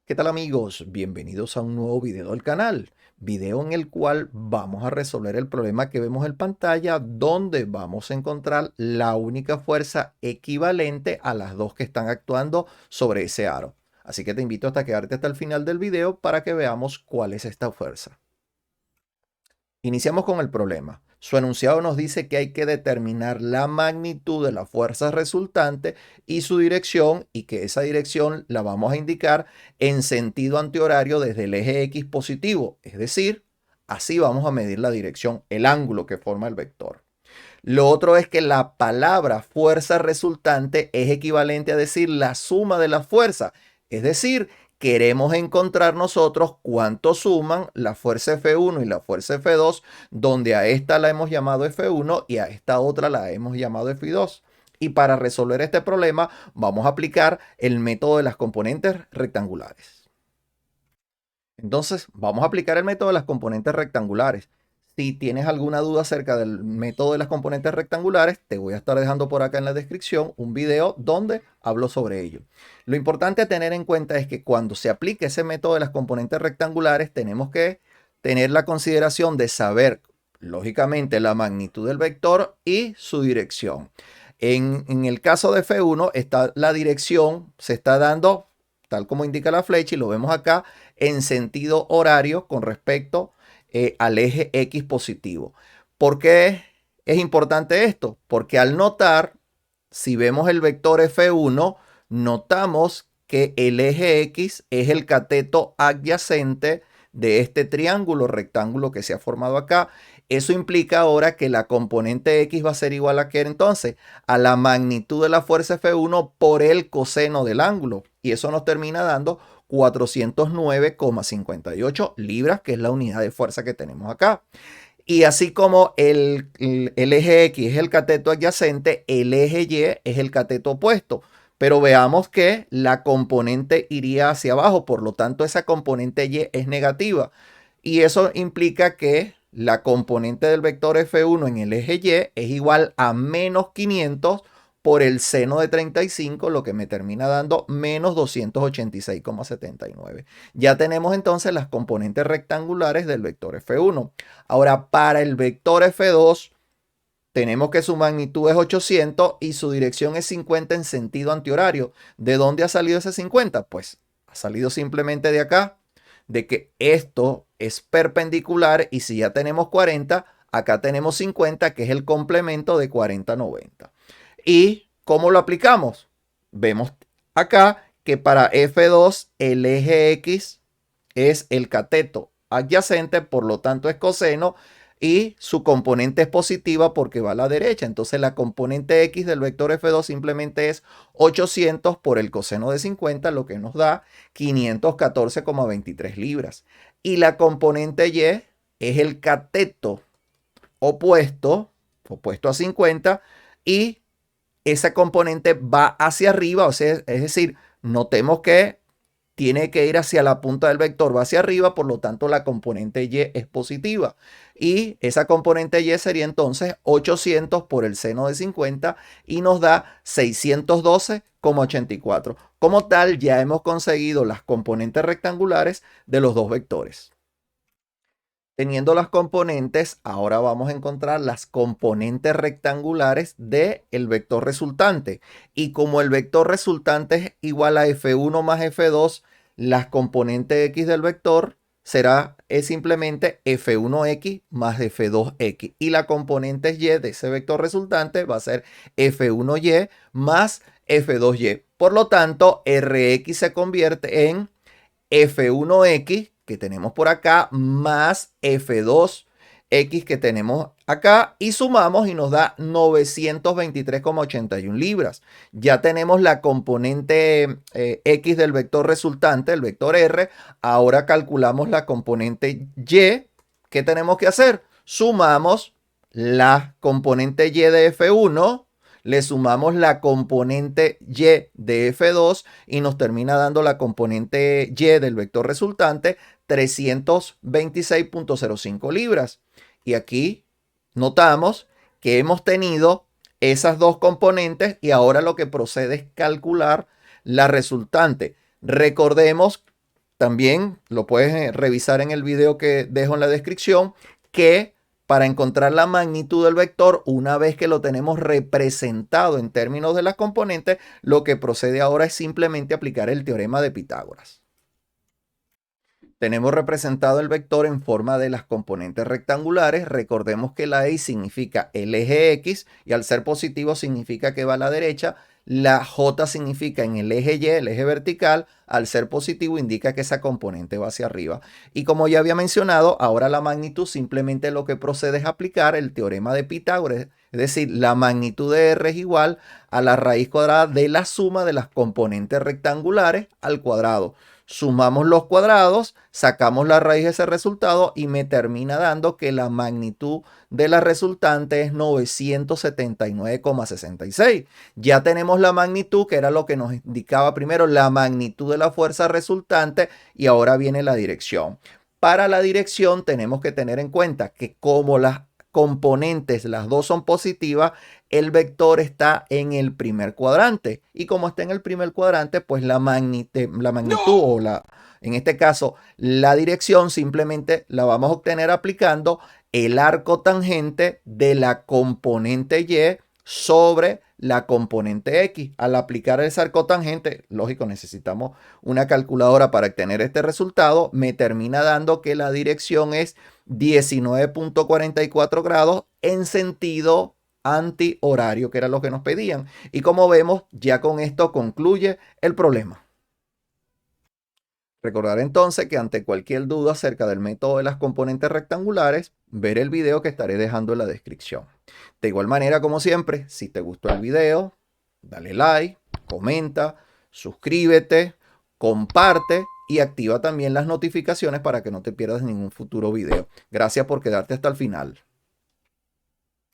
¿Qué tal amigos? Bienvenidos a un nuevo video del canal, video en el cual vamos a resolver el problema que vemos en pantalla, donde vamos a encontrar la única fuerza equivalente a las dos que están actuando sobre ese aro. Así que te invito hasta quedarte hasta el final del video para que veamos cuál es esta fuerza. Iniciamos con el problema. Su enunciado nos dice que hay que determinar la magnitud de la fuerza resultante y su dirección, y que esa dirección la vamos a indicar en sentido antihorario desde el eje X positivo, es decir, así vamos a medir la dirección, el ángulo que forma el vector. Lo otro es que la palabra fuerza resultante es equivalente a decir la suma de las fuerzas, es decir, queremos encontrar nosotros cuánto suman la fuerza F1 y la fuerza F2, donde a esta la hemos llamado F1 y a esta otra la hemos llamado F2. Y para resolver este problema vamos a aplicar el método de las componentes rectangulares. Entonces, vamos a aplicar el método de las componentes rectangulares. Si tienes alguna duda acerca del método de las componentes rectangulares, te voy a estar dejando por acá en la descripción un video donde hablo sobre ello. Lo importante a tener en cuenta es que cuando se aplique ese método de las componentes rectangulares, tenemos que tener la consideración de saber, lógicamente, la magnitud del vector y su dirección. En el caso de F1, la dirección se está dando, tal como indica la flecha, y lo vemos acá, en sentido horario con respecto al eje X positivo. ¿Por qué es importante esto? Porque al notar, si vemos el vector F1, notamos que el eje X es el cateto adyacente de este triángulo rectángulo que se ha formado acá. Eso implica ahora que la componente X va a ser igual a ¿qué? Entonces, a la magnitud de la fuerza F1 por el coseno del ángulo. Y eso nos termina dando 409,58 libras, que es la unidad de fuerza que tenemos acá. Y así como el eje X es el cateto adyacente, el eje Y es el cateto opuesto. Pero veamos que la componente iría hacia abajo, por lo tanto esa componente Y es negativa. Y eso implica que la componente del vector F1 en el eje Y es igual a menos 500 por el seno de 35, lo que me termina dando menos 286,79. Ya tenemos entonces las componentes rectangulares del vector F1. Ahora, para el vector F2, tenemos que su magnitud es 800 y su dirección es 50 en sentido antihorario. ¿De dónde ha salido ese 50? Pues ha salido simplemente de acá, de que esto es perpendicular, y si ya tenemos 40, acá tenemos 50, que es el complemento de 40-90. ¿Y cómo lo aplicamos? Vemos acá que para F2 el eje X es el cateto adyacente, por lo tanto es coseno, y su componente es positiva porque va a la derecha. Entonces la componente X del vector F2 simplemente es 800 por el coseno de 50, lo que nos da 514,23 libras. Y la componente Y es el cateto opuesto a 50, y esa componente va hacia arriba, o sea, es decir, notemos que tiene que ir hacia la punta del vector, va hacia arriba, por lo tanto la componente Y es positiva. Y esa componente Y sería entonces 800 por el seno de 50 y nos da 612,84. Como tal, ya hemos conseguido las componentes rectangulares de los dos vectores. Teniendo las componentes, ahora vamos a encontrar las componentes rectangulares del vector resultante. Y como el vector resultante es igual a F1 más F2, las componentes X del vector es simplemente F1X más F2X. Y la componente Y de ese vector resultante va a ser F1Y más F2Y. Por lo tanto, Rx se convierte en F1X que tenemos por acá más F2X que tenemos acá, y sumamos y nos da 923,81 libras. Ya tenemos la componente X del vector resultante, el vector R. Ahora calculamos la componente Y. ¿Qué tenemos que hacer? Sumamos la componente Y de F1, le sumamos la componente Y de F2 y nos termina dando la componente Y del vector resultante 326,05 libras. Y aquí notamos que hemos tenido esas dos componentes y ahora lo que procede es calcular la resultante. Recordemos también lo puedes revisar en el video que dejo en la descripción, que para encontrar la magnitud del vector, una vez que lo tenemos representado en términos de las componentes, lo que procede ahora es simplemente aplicar el teorema de Pitágoras. Tenemos representado el vector en forma de las componentes rectangulares. Recordemos que la Y significa el eje X y al ser positivo significa que va a la derecha. La J significa en el eje Y, el eje vertical. Al ser positivo indica que esa componente va hacia arriba. Y como ya había mencionado, ahora la magnitud simplemente lo que procede es aplicar el teorema de Pitágoras. Es decir, la magnitud de R es igual a la raíz cuadrada de la suma de las componentes rectangulares al cuadrado. Sumamos los cuadrados, sacamos la raíz de ese resultado y me termina dando que la magnitud de la resultante es 979,66. Ya tenemos la magnitud, que era lo que nos indicaba primero, la magnitud de la fuerza resultante, y ahora viene la dirección. Para la dirección tenemos que tener en cuenta que como las componentes, las dos son positivas, el vector está en el primer cuadrante. Y como está en el primer cuadrante, pues la magnitud o en este caso, la dirección simplemente la vamos a obtener aplicando el arco tangente de la componente Y sobre la componente X. Al aplicar ese arco tangente, lógico, necesitamos una calculadora para obtener este resultado, me termina dando que la dirección es 19,44 grados en sentido antihorario, que era lo que nos pedían. Y como vemos, ya con esto concluye el problema. Recordar entonces que ante cualquier duda acerca del método de las componentes rectangulares, ver el video que estaré dejando en la descripción. De igual manera, como siempre, si te gustó el video, dale like, comenta, suscríbete, comparte y activa también las notificaciones para que no te pierdas ningún futuro video. Gracias por quedarte hasta el final.